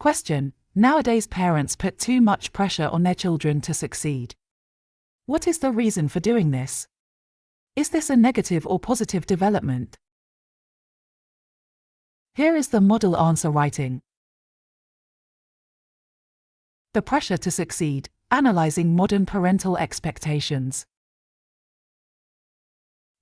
Question: nowadays parents put too much pressure on their children to succeed. What is the reason for doing this? Is this a negative or positive development? Here is the model answer writing. The pressure to succeed, analyzing modern parental expectations.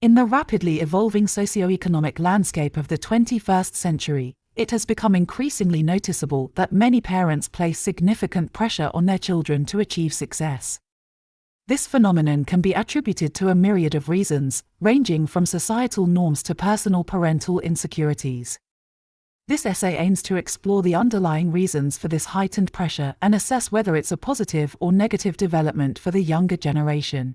In the rapidly evolving socio-economic landscape of the 21st century, it has become increasingly noticeable that many parents place significant pressure on their children to achieve success. This phenomenon can be attributed to a myriad of reasons, ranging from societal norms to personal parental insecurities. This essay aims to explore the underlying reasons for this heightened pressure and assess whether it's a positive or negative development for the younger generation.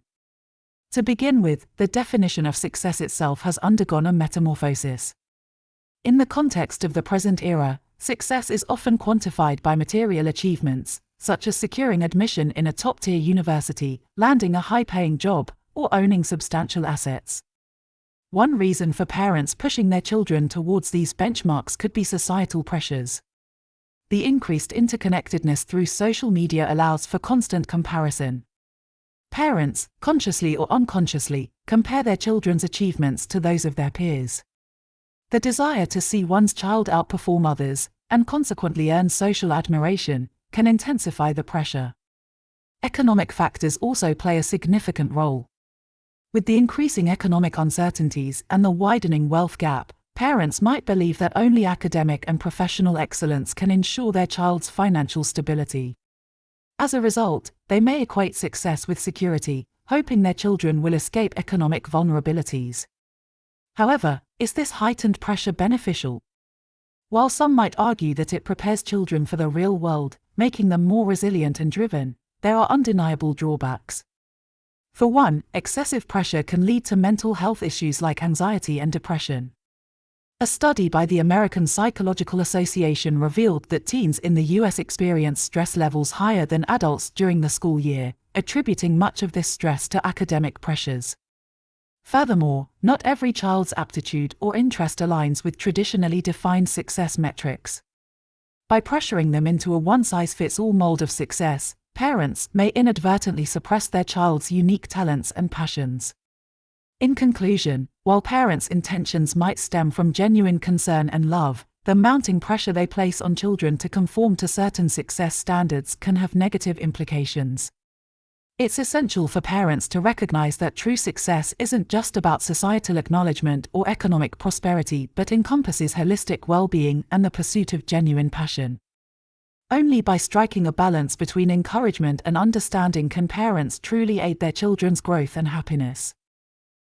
To begin with, the definition of success itself has undergone a metamorphosis. In the context of the present era, success is often quantified by material achievements, such as securing admission in a top-tier university, landing a high-paying job, or owning substantial assets. One reason for parents pushing their children towards these benchmarks could be societal pressures. The increased interconnectedness through social media allows for constant comparison. Parents, consciously or unconsciously, compare their children's achievements to those of their peers. The desire to see one's child outperform others, and consequently earn social admiration, can intensify the pressure. Economic factors also play a significant role. With the increasing economic uncertainties and the widening wealth gap, parents might believe that only academic and professional excellence can ensure their child's financial stability. As a result, they may equate success with security, hoping their children will escape economic vulnerabilities. However, is this heightened pressure beneficial? While some might argue that it prepares children for the real world, making them more resilient and driven, there are undeniable drawbacks. For one, excessive pressure can lead to mental health issues like anxiety and depression. A study by the American Psychological Association revealed that teens in the US experience stress levels higher than adults during the school year, attributing much of this stress to academic pressures. Furthermore, not every child's aptitude or interest aligns with traditionally defined success metrics. By pressuring them into a one-size-fits-all mold of success, parents may inadvertently suppress their child's unique talents and passions. In conclusion, while parents' intentions might stem from genuine concern and love, the mounting pressure they place on children to conform to certain success standards can have negative implications. It's essential for parents to recognize that true success isn't just about societal acknowledgement or economic prosperity but encompasses holistic well-being and the pursuit of genuine passion. Only by striking a balance between encouragement and understanding can parents truly aid their children's growth and happiness.